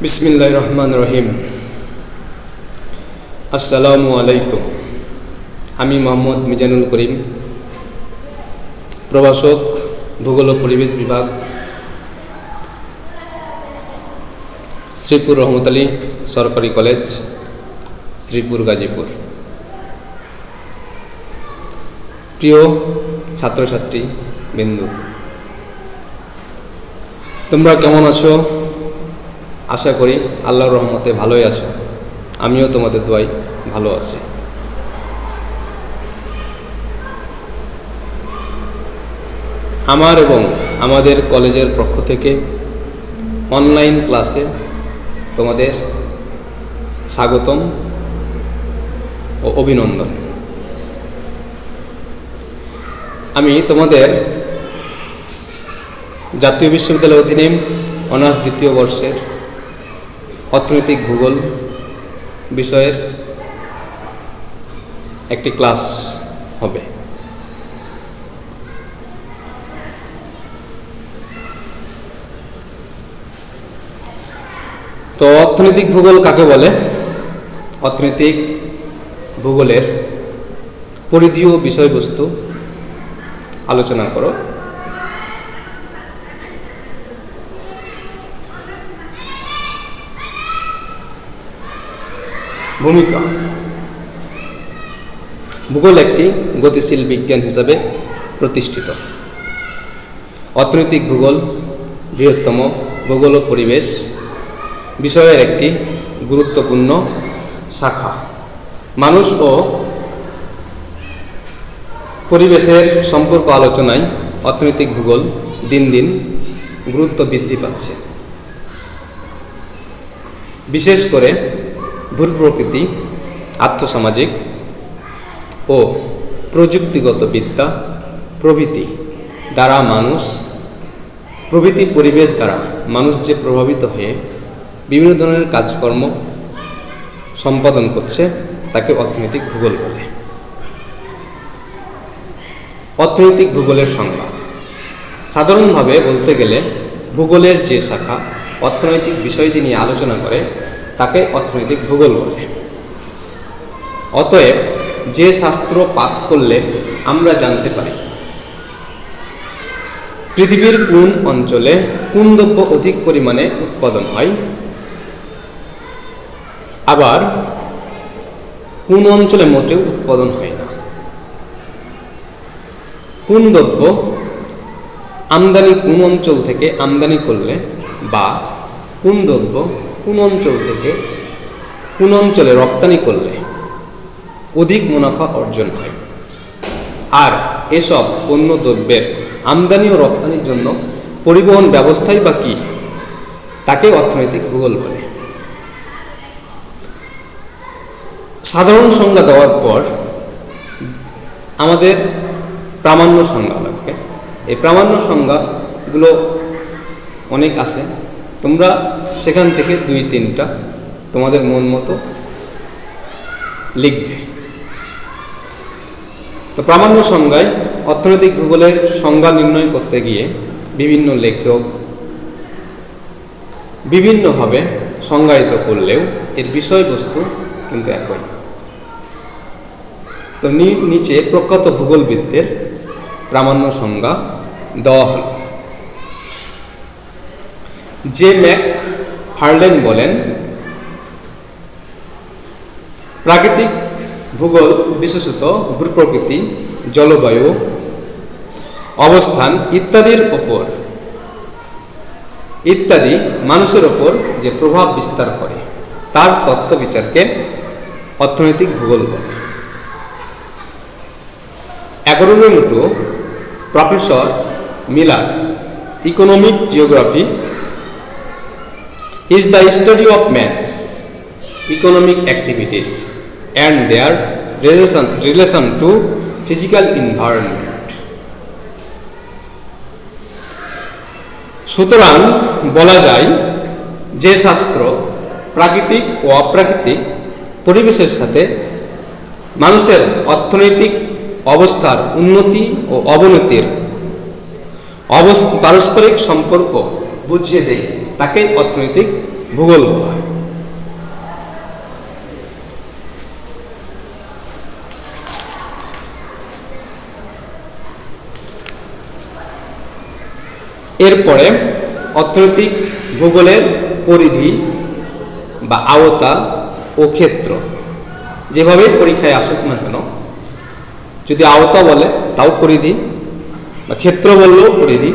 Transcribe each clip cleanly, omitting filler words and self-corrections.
বিসমিল্লাহির রহমানির রহিম। আসসালামু আলাইকুম। আমি মোহাম্মদ মিজানুল করিম, প্রভাষক, ভূগোল ও পরিবেশ বিভাগ, শ্রীপুর রহমত আলী সরকারি কলেজ, শ্রীপুর গাজীপুর। প্রিয় ছাত্রছাত্রী বিন্দু, তোমরা কেমন আছো? আশা করি আল্লাহর রহমতে ভালোই আছো। আমিও তোমাদের দোয়ায় ভালো আছি। আমার এবং আমাদের কলেজের পক্ষ থেকে অনলাইন ক্লাসে তোমাদের স্বাগতম ও অভিনন্দন। আমি তোমাদের জাতীয় বিশ্ববিদ্যালয়ের অধীনে অনার্স দ্বিতীয় বর্ষের অর্থনৈতিক ভূগোল বিষয়ের একটি ক্লাস হবে। তো অর্থনৈতিক ভূগোল কাকে বলে? অর্থনৈতিক ভূগোলের পরিধি ও বিষয়বস্তু আলোচনা করো। ভূমিকা। ভূগোল একটি গতিশীল বিজ্ঞান হিসাবে প্রতিষ্ঠিত। অর্থনৈতিক ভূগোল বৃহত্তম ভূগোল ও পরিবেশ বিষয়ের একটি গুরুত্বপূর্ণ শাখা। মানুষ ও পরিবেশের সম্পর্ক আলোচনায় অর্থনৈতিক ভূগোল দিন দিন গুরুত্ব বৃদ্ধি পাচ্ছে। বিশেষ করে ভূপ্রকৃতি, আর্থসামাজিক ও প্রযুক্তিগত বিদ্যা প্রভৃতি দ্বারা পরিবেশ দ্বারা মানুষ যে প্রভাবিত হয়ে বিভিন্ন ধরনের কাজকর্ম সম্পাদন করছে তাকে অর্থনৈতিক ভূগোল বলে। অর্থনৈতিক ভূগোলের সংজ্ঞা। সাধারণভাবে বলতে গেলে ভূগোলের যে শাখা অর্থনৈতিক বিষয়টি নিয়ে আলোচনা করে তাকে অর্থনৈতিক ভূগোল বলে। অতএব যে শাস্ত্র পাঠ করলে আমরা জানতে পারি পৃথিবীর কোন অঞ্চলে কোন দ্রব্য অধিক পরিমাণে উৎপাদন হয়, আবার কোন অঞ্চলে মোটেও উৎপাদন হয় না, কোন দ্রব্য আমদানি কোন অঞ্চল থেকে আমদানি করলে বা কোন দ্রব্য কোন অঞ্চল থেকে কোন অঞ্চলে রপ্তানি করলে অধিক মুনাফা অর্জন হয়, আর এসব পণ্য দ্রব্যের আমদানি ও রপ্তানির জন্য পরিবহন ব্যবস্থাই বা কি, তাকে অর্থনৈতিক ভূগোল বলে। সাধারণ সংজ্ঞা দেওয়ার পর আমাদের প্রামাণ্য সংজ্ঞা লাগবে। এই প্রামাণ্য সংজ্ঞাগুলো অনেক আছে, তোমরা সেখান থেকে 2-3টা তোমাদের মন মতো লিখবে। তো প্রামাণ্য সংজ্ঞায় অর্থনৈতিক ভূগোলের সংজ্ঞা নির্ণয় করতে গিয়ে বিভিন্ন লেখক বিভিন্নভাবে সংজ্ঞায়িত করলেও এর বিষয়বস্তু কিন্তু একই। তো নিচে প্রখ্যাত ভূগোলবিদদের প্রামাণ্য সংজ্ঞা দেওয়া হল। জে ম্যাক ফার্লেন বলেন, প্রাকৃতিক ভূগোল বিশেষত ভূপ্রকৃতি, জলবায়ু, অবস্থান ইত্যাদি মানুষের ওপর যে প্রভাব বিস্তার করে তার তত্ত্ব বিচারকে অর্থনৈতিক ভূগোল বলে। Agronomy professor Miller, economic geography is the study of man's economic activities and their relation to physical environment. সুতরাং বলা যায় যে শাস্ত্র প্রাকৃতিক ও অপ্রাকৃতিক পরিবেশের সাথে মানুষের অর্থনৈতিক অবস্থার উন্নতি ও অবনতির পারস্পরিক সম্পর্ক বুঝিয়ে দেয় তাকেই অর্থনৈতিক ভূগোল বলা হয়। এরপরে অর্থনৈতিক ভূগোলের পরিধি বা আওতা ও ক্ষেত্র, যেভাবে পরীক্ষায় আসুক না কেন, যদি আওতা বলে তাও পরিধি বা ক্ষেত্র বললেও পরিধি,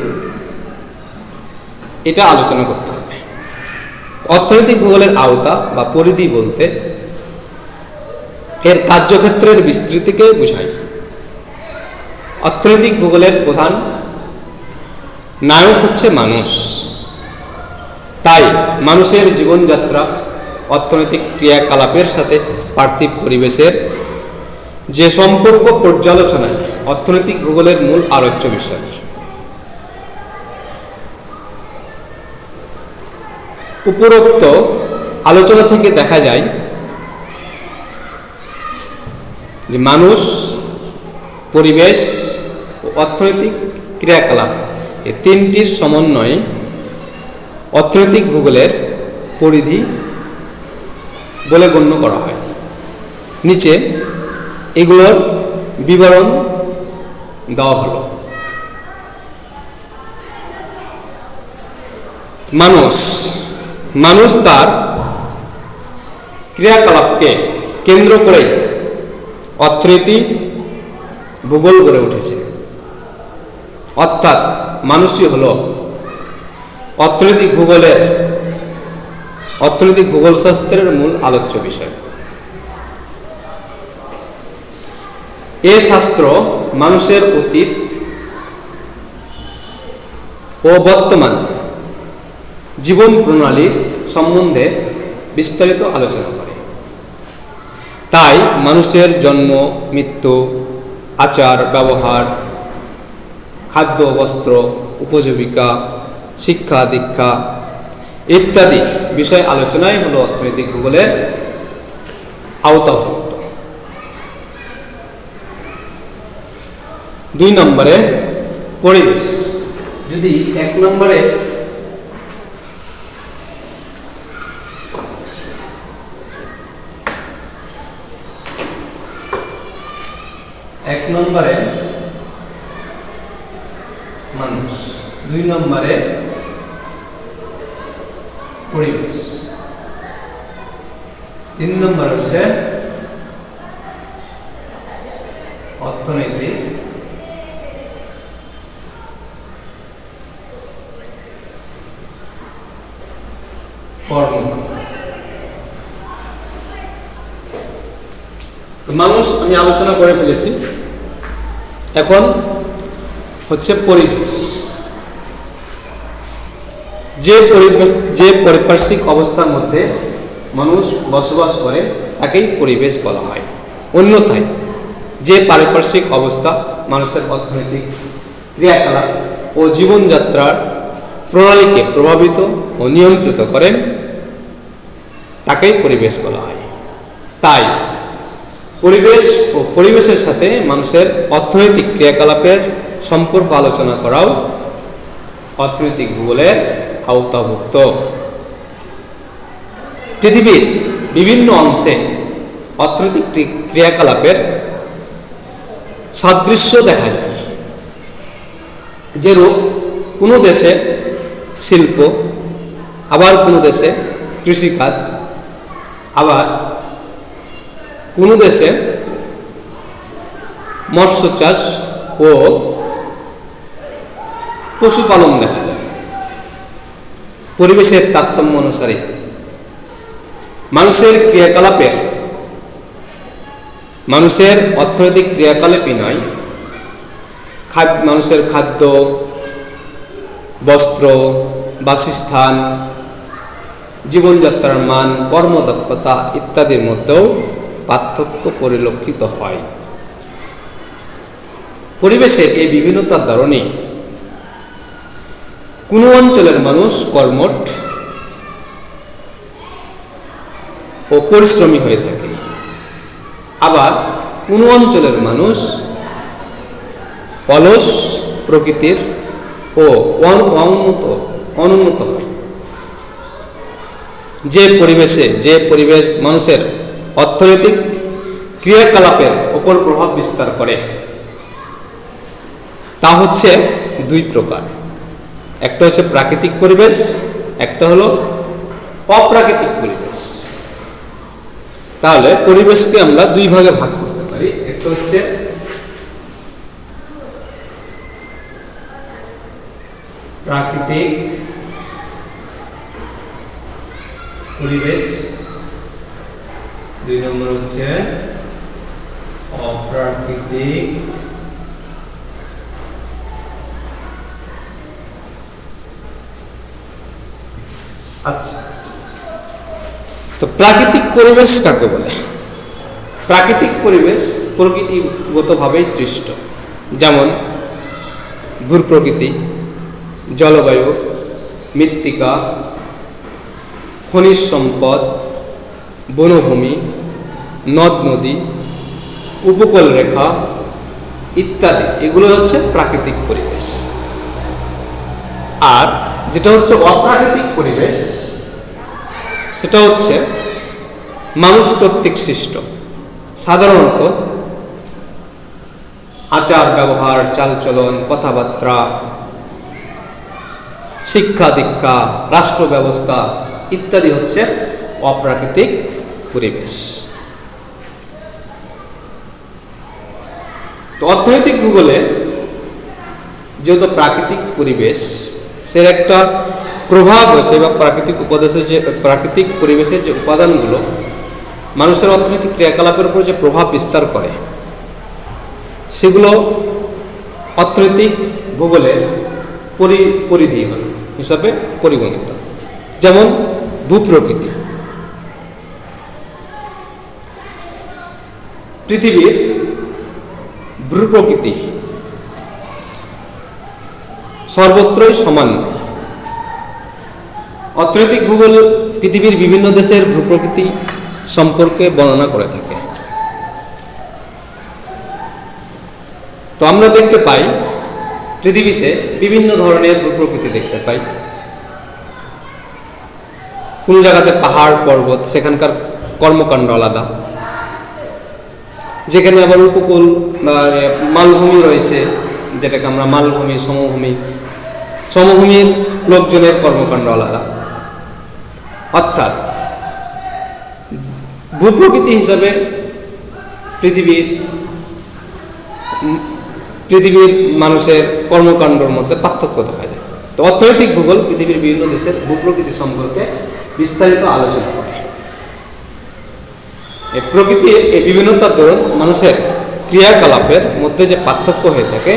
এটা আলোচনা করতে হবে। অর্থনৈতিক ভূগোলের আওতা বা পরিধি বলতে এর কার্যক্ষেত্রের বিস্তৃতিকে বোঝায়। অর্থনৈতিক ভূগোলের প্রধান নায়ক হচ্ছে মানুষ। তাই মানুষের জীবনযাত্রা, অর্থনৈতিক ক্রিয়াকলাপের সাথে পার্থিব পরিবেশের যে সম্পর্ক পর্যালোচনায় অর্থনৈতিক ভূগোলের মূল আলোচ্য বিষয়। উপরোক্ত আলোচনা থেকে দেখা যায় যে মানুষ, পরিবেশ ও অর্থনৈতিক ক্রিয়াকলাপ এই তিনটির সমন্বয়ে অর্থনৈতিক ভূগোলের পরিধি বলে গণ্য করা হয়। নিচে এগুলোর বিবরণ দেওয়া হলো। মানুষ তার ক্রিয়াকলাপকে কেন্দ্র করে অর্থনীতি ভূগোল গড়ে উঠেছে। অর্থাৎ মানুষই হল অর্থনৈতিক ভূগোল শাস্ত্রের মূল আলোচ্য বিষয়। এ শাস্ত্র মানুষের অতীত ও বর্তমান জীবন প্রণালী সম্বন্ধে বিস্তারিত আলোচনা করে। তাই মানুষের জন্ম, মৃত্যু, আচার ব্যবহার, খাদ্য, বস্ত্র, উপজীবিকা, শিক্ষা দীক্ষা ইত্যাদি বিষয় আলোচনাই হলো অর্থনৈতিক ভূগোলের আওতাভুক্ত। 2 নম্বরে পরিবেশ। যদি 1 নম্বরে মানুষ, 2 নম্বরে পরিবেশ, 3 নম্বর হচ্ছে অর্থনৈতিক কর্ম। তো মানুষ আমি আলোচনা করে ফেলেছি, এখন হচ্ছে পরিবেশ। যে পারিপার্শ্বিক অবস্থার মধ্যে মানুষ বসবাস করে তাকেই পরিবেশ বলা হয়। অন্যথায় যে পারিপার্শ্বিক অবস্থা মানুষের অর্থনৈতিক ক্রিয়াকলাপ ও জীবনযাত্রার প্রণালীকে প্রভাবিত ও নিয়ন্ত্রিত করে তাকেই পরিবেশ বলা হয়। তাই পরিবেশ ও পরিবেশের সাথে মানুষের অর্থনৈতিক ক্রিয়াকলাপের সম্পর্ক আলোচনা করাও অর্থনৈতিক ভূগোলের আওতাভুক্ত। পৃথিবীর বিভিন্ন অংশে অর্থনৈতিক ক্রিয়াকলাপের সাদৃশ্য দেখা যায়। যেরূপ কোনো দেশে শিল্প, আবার কোনো দেশে কৃষিকাজ, আবার কোনো দেশে মৎস্য চাষ ও পশুপালন দেখা যায়। পরিবেশের তারতম্য অনুসারে মানুষের অর্থনৈতিক ক্রিয়াকলাপই নয়, মানুষের খাদ্য, বস্ত্র, বাসস্থান, জীবনযাত্রার মান, কর্মদক্ষতা ইত্যাদির মধ্যেও পার্থক্য পরিলক্ষিত হয়। পরিবেশের এই বিভিন্নতার কারণে কোনো অঞ্চলের মানুষ কর্মঠ ও পরিশ্রমী হয়ে থাকে, আবার কোনো অঞ্চলের মানুষ অলস প্রকৃতির ও অনুন্নত হয়। যে পরিবেশ মানুষের অর্থনৈতিক ক্রিয়াকলাপের ওপর প্রভাব বিস্তার করে তা হচ্ছে দুই প্রকার। একটা হচ্ছে প্রাকৃতিক পরিবেশ, একটা হলো অপ্রাকৃতিক পরিবেশ। তাহলে পরিবেশকে আমরা দুই ভাগে ভাগ করতে পারি। একটা হচ্ছে প্রাকৃতিক পরিবেশ, দুই নম্বর হচ্ছে অপ্রাকৃতিক আচ্ছা, তো প্রাকৃতিক পরিবেশ কাকে বলে? প্রাকৃতিক পরিবেশ প্রকৃতিগতভাবেই সৃষ্ট, যেমন ভূপ্রকৃতি, জলবায়ু, মৃত্তিকা, খনিজ সম্পদ, বনভূমি, নদ নদী, উপকূল রেখা ইত্যাদি, এগুলো হচ্ছে প্রাকৃতিক পরিবেশ। আর যেটা হচ্ছে অপ্রাকৃতিক পরিবেশ, সেটা হচ্ছে মানুষ কর্তৃক সৃষ্ট। সাধারণত আচার ব্যবহার, চালচলন, কথাবার্তা, শিক্ষা দীক্ষা, রাষ্ট্র ব্যবস্থা ইত্যাদি হচ্ছে অপ্রাকৃতিক পরিবেশ। তো অর্থনৈতিক ভূগোলে যেহেতু প্রাকৃতিক পরিবেশ, সের একটা প্রভাব আছে, বা প্রাকৃতিক পরিবেশের যে উপাদানগুলো মানুষের অর্থনৈতিক ক্রিয়াকলাপের উপর যে প্রভাব বিস্তার করে, সেগুলো অর্থনৈতিক ভূগোলের পরিধি হিসাবে পরিগণিত। যেমন ভূপ্রকৃতি, পৃথিবীর ভূপ্রকৃতি সর্বত্রই সমান। অর্থনৈতিক ভূগোল পৃথিবীর বিভিন্ন দেশের ভূপ্রকৃতি সম্পর্কে বর্ণনা করে থাকে। তো আমরা দেখতে পাই পৃথিবীতে বিভিন্ন ধরনের ভূপ্রকৃতি দেখতে পাই। কোনো জায়গাতে পাহাড় পর্বত, সেখানকার কর্মকাণ্ড আলাদা। যেখানে আবার উপকূল বা মালভূমি রয়েছে, যেটাকে আমরা মালভূমি, সমভূমির লোকজনের কর্মকাণ্ড আলাদা। অর্থাৎ ভূপ্রকৃতি হিসাবে পৃথিবীর মানুষের কর্মকাণ্ডের মধ্যে পার্থক্য দেখা যায়। তো অর্থনৈতিক ভূগোল পৃথিবীর বিভিন্ন দেশের ভূপ্রকৃতি সম্পর্কে বিস্তারিত আলোচনা করে। এই প্রকৃতির এই বিভিন্নতার দরুন মানুষের ক্রিয়াকলাপের মধ্যে যে পার্থক্য হয়ে থাকে,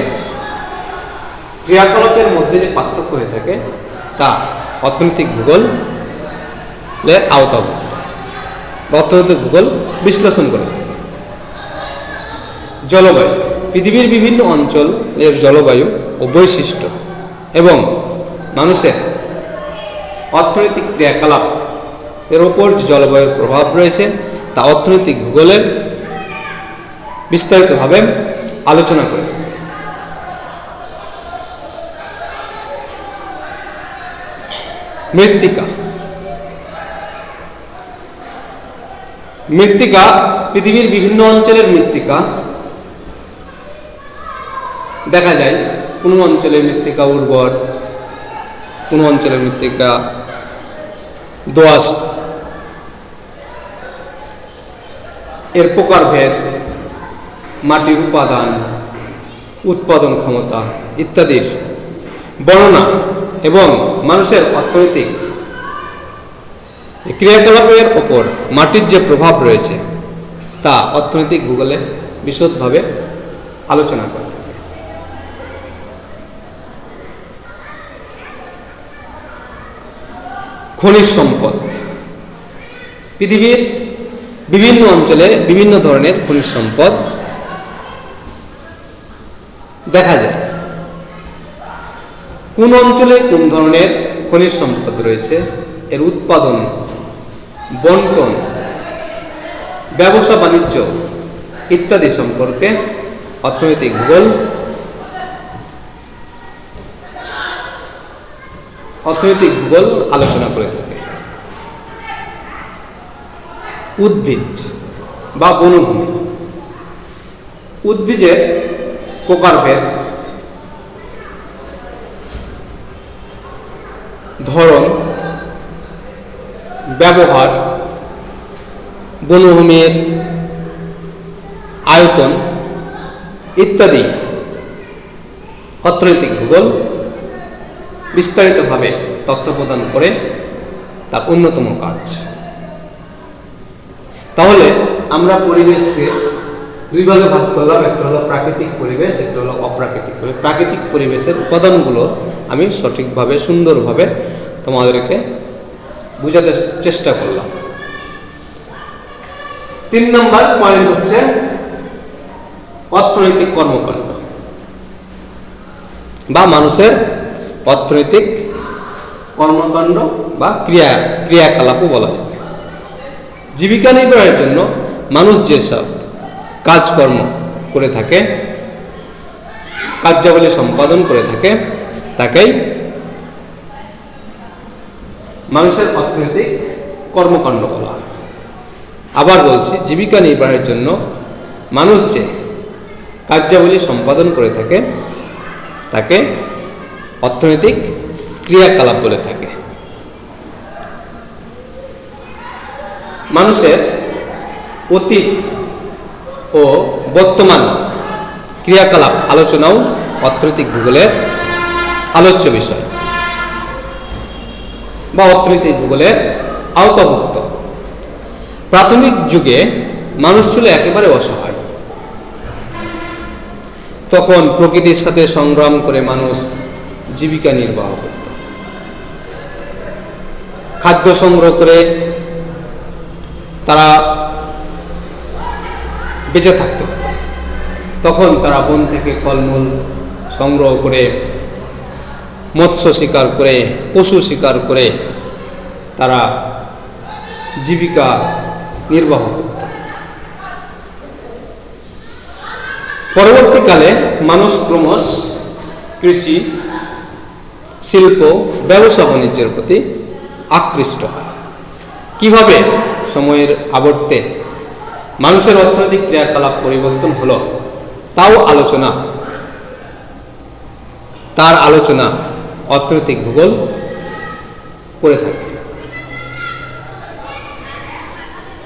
তা অর্থনৈতিক ভূগোলের আওতাভুক্ত, অর্থনৈতিক ভূগোল বিশ্লেষণ করে থাকে। জলবায়ু, পৃথিবীর বিভিন্ন অঞ্চলের জলবায়ু ও বৈশিষ্ট্য এবং মানুষের অর্থনৈতিক ক্রিয়াকলাপ এর ওপর যে জলবায়ুর প্রভাব রয়েছে, তা অর্থনৈতিক ভূগোলের বিস্তারিতভাবে আলোচনা করে। মৃত্তিকা, পৃথিবীর বিভিন্ন অঞ্চলের মৃত্তিকা দেখা যায়। কোনো অঞ্চলের মৃত্তিকা উর্বর, কোনো অঞ্চলের মৃত্তিকা দোআঁশ, এর প্রকারভেদ, মাটির উপাদান, উৎপাদন ক্ষমতা ইত্যাদির বর্ণনা এবং মানুষের অর্থনৈতিক ক্রিয়াকলাপের ওপর মাটির যে প্রভাব রয়েছে, তা অর্থনৈতিক ভূগোলে বিশদভাবে আলোচনা করে থাকে। খনিজ সম্পদ, পৃথিবীর বিভিন্ন অঞ্চলে বিভিন্ন ধরনের খনিজ সম্পদ দেখা যায়। কোন অঞ্চলে কোন ধরনের খনিজ সম্পদ রয়েছে, এর উৎপাদন, বন্টন, ব্যবসা বাণিজ্য ইত্যাদি সম্পর্কে অর্থনৈতিক ভূগোল আলোচনা করে থাকে। উদ্ভিদ বা বনভূমি। উদ্ভিদের প্রকারভেদ, ধরন, ব্যবহার, বনভূমির আয়তন ইত্যাদি অর্থনৈতিক ভূগোল বিস্তারিতভাবে তথ্য প্রদান করে তার অন্যতম কাজ। তাহলে আমরা পরিবেশকে দুই ভাগে ভাগ করলাম, একটা হলো প্রাকৃতিক পরিবেশ, একটা হলো অপ্রাকৃতিক পরিবেশ। প্রাকৃতিক পরিবেশের উপাদানগুলো আমি সঠিকভাবে সুন্দরভাবে তোমাদেরকে বোঝাতে চেষ্টা করলাম। 3 নম্বর পয়েন্ট হচ্ছে অর্থনৈতিক কর্মকাণ্ড বা মানুষের অর্থনৈতিক কর্মকাণ্ড বা ক্রিয়াকলাপও বলা যায়। জীবিকা নির্বাহের জন্য মানুষ যেসব কাজকর্ম করে থাকে, কার্যাবলী সম্পাদন করে থাকে, তাকেই মানুষের অর্থনৈতিক কর্মকাণ্ড বলা হয়। আবার বলছি, জীবিকা নির্বাহের জন্য মানুষ যে কার্যাবলী সম্পাদন করে থাকে তাকে অর্থনৈতিক ক্রিয়াকলাপ বলে থাকে। মানুষের অতীত ও বর্তমান ক্রিয়াকলাপ আলোচনাও অর্থনৈতিক ভূগোলের আলোচ্য বিষয় বা অর্থনৈতিক ভূগোলের আওতাভুক্ত। প্রাথমিক যুগে মানুষ ছিল একেবারে অসহায়। তখন প্রকৃতির সাথে সংগ্রাম করে মানুষ জীবিকা নির্বাহ করত, খাদ্য সংগ্রহ করে তারা বেঁচে থাকতে হতো। তখন তারা বন থেকে ফলমূল সংগ্রহ করে, মৎস্য শিকার করে, পশু শিকার করে তারা জীবিকা নির্বাহ করত। পরবর্তীকালে মানুষ ক্রমশ কৃষি, শিল্প, ব্যবসা বাণিজ্যের প্রতি আকৃষ্ট হয়। কিভাবে সময়ের আবর্তে মানুষের অর্থনৈতিক ক্রিয়াকলাপ পরিবর্তন হলো তার আলোচনা অর্থনৈতিক ভূগোল করে থাকে।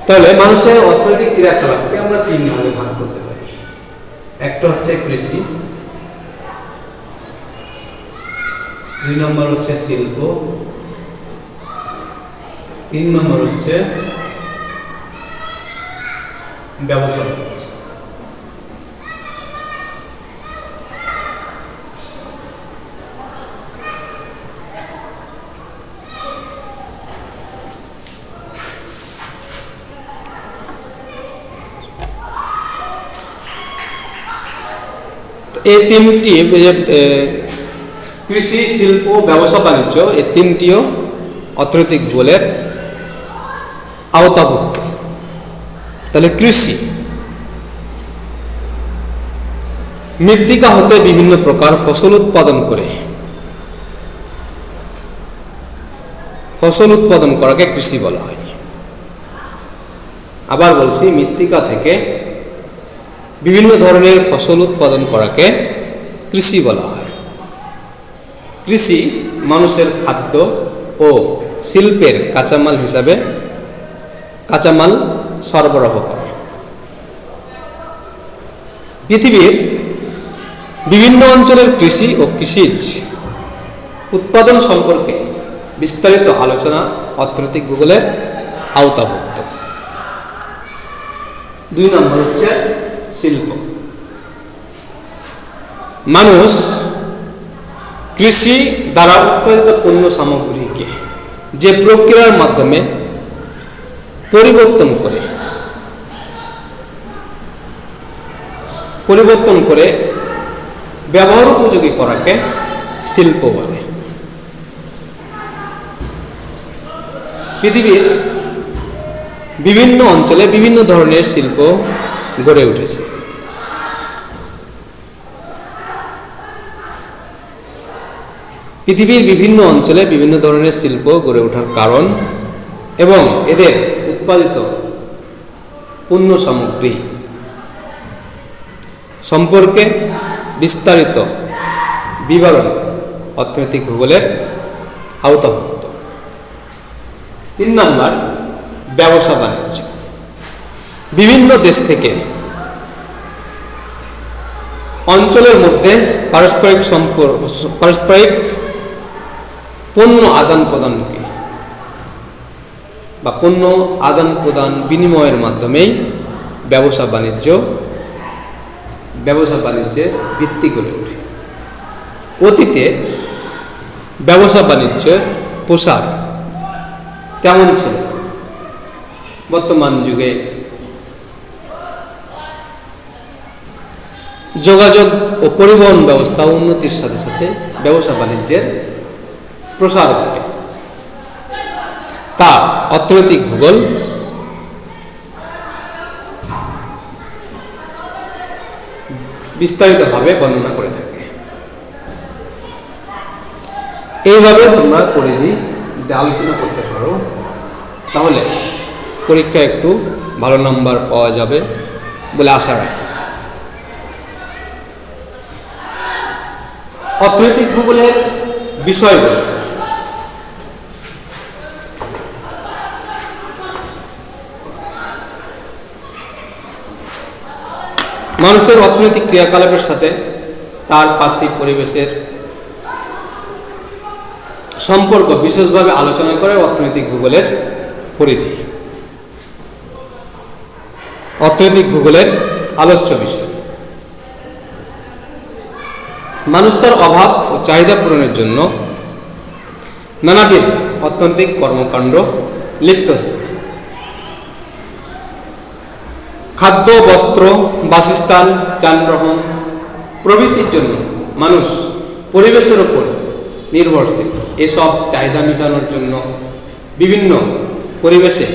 তাহলে মানুষের অর্থনৈতিক ক্রিয়াকলাপকে আমরা 3 ভাগে ভাগ করতে পারি। একটা হচ্ছে কৃষি, 2 নম্বর হচ্ছে শিল্প, 3 নম্বর হচ্ছে ব্যবসা। এই 3টি কৃষি, শিল্প, ব্যবসা বাণিজ্য, এই 3টিও অর্থনৈতিক ভূগোলের আওতাভুক্ত। তাহলে কৃষি, মৃত্তিকা হতে বিভিন্ন প্রকার ফসল উৎপাদন করাকে কৃষি বলা হয়। আবার বলছি, মৃত্তিকা থেকে বিভিন্ন ধরনের ফসল উৎপাদন করাকে কৃষি বলা হয়। কৃষি মানুষের খাদ্য ও শিল্পের কাঁচামাল সরবরাহ করে। পৃথিবীর বিভিন্ন অঞ্চলের কৃষি ও কৃষিজ উৎপাদন সম্পর্কে বিস্তারিত আলোচনা অর্থনৈতিক ভূগোলের আওতাভুক্ত। 2 নম্বর হচ্ছে শিল্প। মানুষ কৃষি দ্বারা উৎপাদিত পণ্য সামগ্রীকে যে প্রক্রিয়ার মাধ্যমে পরিবর্তন করে ব্যবহার উপযোগী করাকে শিল্প বলে। পৃথিবীর বিভিন্ন অঞ্চলে বিভিন্ন ধরনের শিল্প গড়ে উঠেছে। পৃথিবীর বিভিন্ন অঞ্চলে বিভিন্ন ধরনের শিল্প গড়ে ওঠার কারণ এবং এদের উৎপাদিত পণ্য সামগ্রী সম্পর্কে বিস্তারিত বিবরণ অর্থনৈতিক ভূগোলের আওতাভুক্ত। 3 নম্বর, ব্যবসা বাণিজ্য। বিভিন্ন দেশ থেকে অঞ্চলের মধ্যে পারস্পরিক পণ্য আদান প্রদানকে বা পণ্য আদান প্রদান বিনিময়ের মাধ্যমেই ব্যবসা বাণিজ্যের ভিত্তি গড়ে ওঠে। অতীতে ব্যবসা বাণিজ্যের প্রসার তেমন ছিল না। বর্তমান যুগে যোগাযোগ ও পরিবহন ব্যবস্থা উন্নতির সাথে সাথে ব্যবসা বাণিজ্যের প্রসার ঘটে। তা অর্থনৈতিক ভূগোল বিস্তারিতভাবে বর্ণনা করে থাকে। এইভাবে তোমরা পরিধি যদি আলোচনা করতে পারো তাহলে পরীক্ষায় একটু ভালো নাম্বার পাওয়া যাবে বলে আশা রাখি। অর্থনৈতিক ভূগোলের বিষয়বস্তু। মানুষের অর্থনৈতিক ক্রিয়াকলাপের সাথে তার পার্থিব পরিবেশের সম্পর্ক বিশেষভাবে আলোচনা করে অর্থনৈতিক ভূগোলের পরিধি। অর্থনৈতিক ভূগোলের আলোচ্য বিষয়। মানুষ তার অভাব ও চাহিদা পূরণের জন্য নানাবিধ অর্থনৈতিক কর্মকাণ্ড লিপ্ত থাকে। খাদ্য, বস্ত্র, বাসস্থান, যানবাহন প্রভৃতির জন্য মানুষ পরিবেশের উপর নির্ভরশীল। এসব চাহিদা মেটানোর জন্য বিভিন্ন পরিবেশে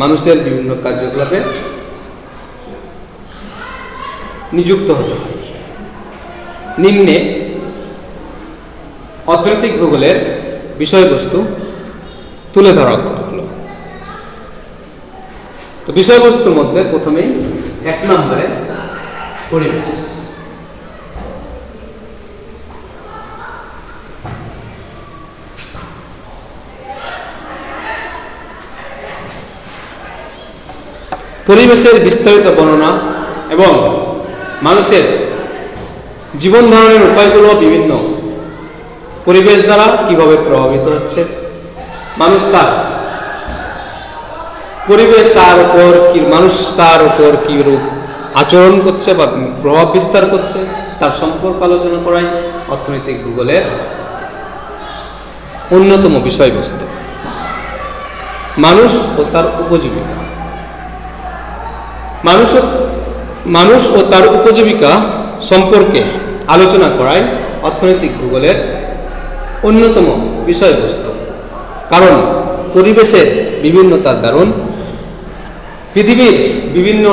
মানুষের বিভিন্ন কার্যকলাপে নিযুক্ত হতে হয়। নিম্নে অর্থনৈতিক ভূগোলের বিষয়বস্তু তুলে ধরা হলো। তো বিষয়বস্তুর মধ্যে প্রথমেই 1 নম্বরে পরিবেশ। পরিবেশের বিস্তারিত বর্ণনা এবং মানুষের জীবন ধারণের উপায়গুলো বিভিন্ন পরিবেশ দ্বারা কিভাবে প্রভাবিত হচ্ছে, মানুষ তার পরিবেশ তার উপর কি মানুষ তার উপর কি রূপ আচরণ করছে বা প্রভাব বিস্তার করছে তার সম্পর্ক আলোচনা করাই অর্থনৈতিক ভূগোলের অন্যতম বিষয়বস্তু। মানুষ ও তার উপজীবিকা। মানুষ ও তার উপজীবিকা সম্পর্কে আলোচনা করাই অর্থনৈতিক ভূগোলের অন্যতম বিষয়বস্তু। কারণ পরিবেশের বিভিন্নতার দরুন পৃথিবীর বিভিন্ন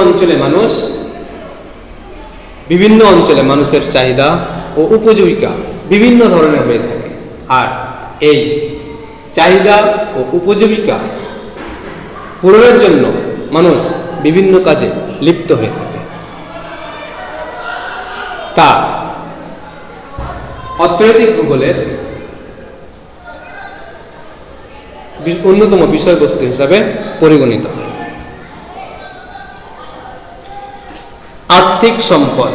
অঞ্চলে মানুষের চাহিদা ও উপজীবিকা বিভিন্ন ধরনের হয়ে থাকে। আর এই চাহিদা ও উপজীবিকা পূরণের জন্য মানুষ বিভিন্ন কাজে লিপ্ত হয়ে থাকে। তা অর্থনৈতিক ভূগোলের অন্যতম বিষয়বস্তু হিসাবে পরিগণিত হয়। আর্থিক সম্পদ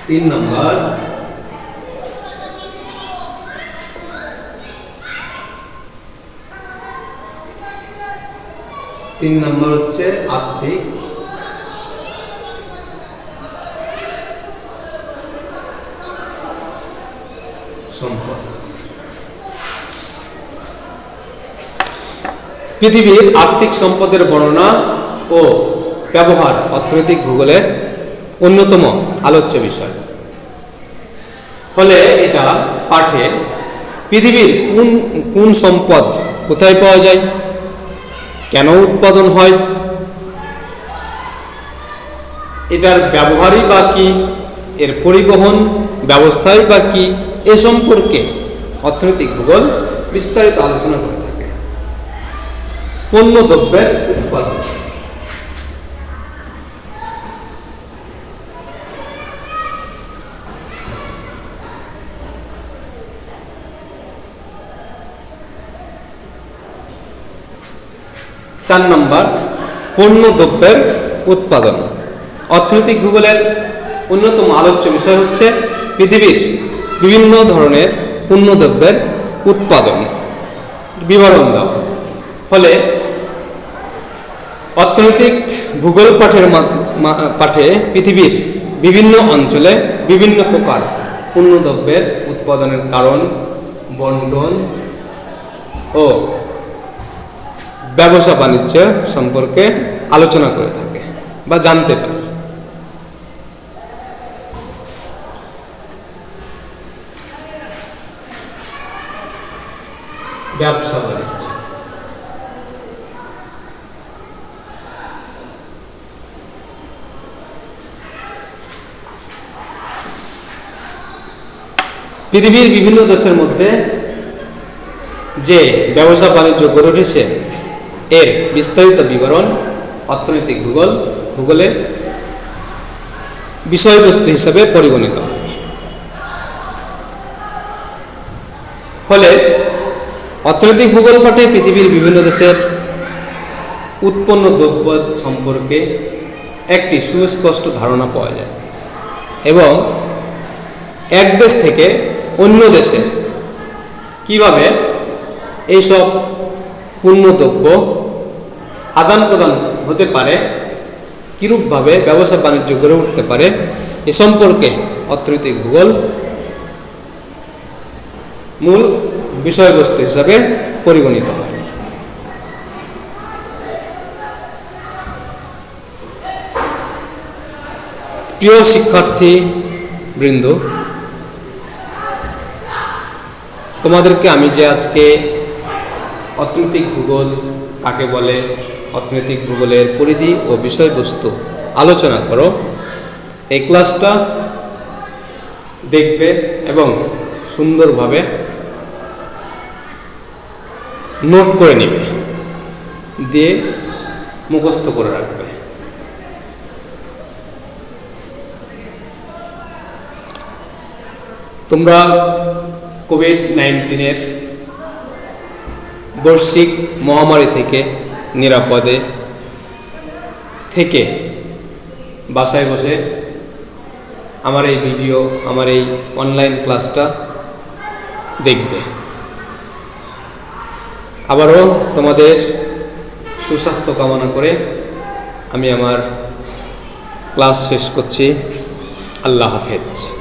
3 নম্বর। হচ্ছে আর্থিক সম্পদ। পৃথিবীর আর্থিক সম্পদের বর্ণনা ও ব্যবহার অর্থনৈতিক ভূগোলের অন্যতম আলোচ্য বিষয়। ফলে এটা পাঠে পৃথিবীর কোন সম্পদ কোথায় পাওয়া যায়, কেন উৎপাদন হয়, এটার ব্যবহারই বা কি, এর পরিবহন ব্যবস্থাই বা কি, এ সম্পর্কে অর্থনৈতিক ভূগোল বিস্তারিত আলোচনা করে থাকে। পণ্য দ্রব্যের উৎপাদন। 4 নম্বর পণ্য দ্রব্যের উৎপাদন। অর্থনৈতিক ভূগোলের অন্যতম আলোচ্য বিষয় হচ্ছে পৃথিবীর বিভিন্ন ধরনের পণ্য দ্রব্যের উৎপাদন বিবরণ দেওয়া। ফলে অর্থনৈতিক ভূগোল পাঠে পৃথিবীর বিভিন্ন অঞ্চলে বিভিন্ন প্রকার পণ্যদ্রব্যের উৎপাদনের কারণ, বন্টন ও ব্যবসা বাণিজ্য সম্পর্কে আলোচনা করে থাকে বা জানতে পারে। ব্যবসা বাণিজ্য পৃথিবীর বিভিন্ন দেশের মধ্যে যে ব্যবসা বাণিজ্য গড়ে উঠেছে এর বিস্তারিত বিবরণ অর্থনৈতিক ভূগোলের বিষয়বস্তু হিসাবে পরিগণিত হয়। ফলে অর্থনৈতিক ভূগোল পাঠে পৃথিবীর বিভিন্ন দেশের উৎপন্ন দ্রব্য সম্পর্কে একটি সুস্পষ্ট ধারণা পাওয়া যায় এবং এক দেশ থেকে অন্য দেশে কিভাবে এইসব পণ্যদ্রব্য আদান প্রদান হতে পারে, কিরূপভাবে ব্যবসা বাণিজ্য গড়ে উঠতে পারে, এ সম্পর্কে অর্থনৈতিক ভূগোল মূল বিষয়বস্তু হিসাবে পরিগণিত হয়। প্রিয় শিক্ষার্থী বৃন্দ, তোমাদেরকে আমি যে আজকে অর্থনৈতিক ভূগোল কাকে বলে, অর্থনৈতিক ভূগোলের পরিধি ও বিষয়বস্তু আলোচনা করো, এই ক্লাসটা দেখবে এবং সুন্দরভাবে নোট করে নেবে, দিয়ে মুখস্থ করে রাখবে। তোমরা কোভিড-19 বৈশ্বিক মহামারী থেকে নিরাপদে থেকে বাসায় বসে আমার এই ভিডিও, আমার এই অনলাইন ক্লাসটা দেখবে। আবারও তোমাদের সুস্বাস্থ্য কামনা করে আমি আমার ক্লাস শেষ করছি। আল্লাহ হাফেজ।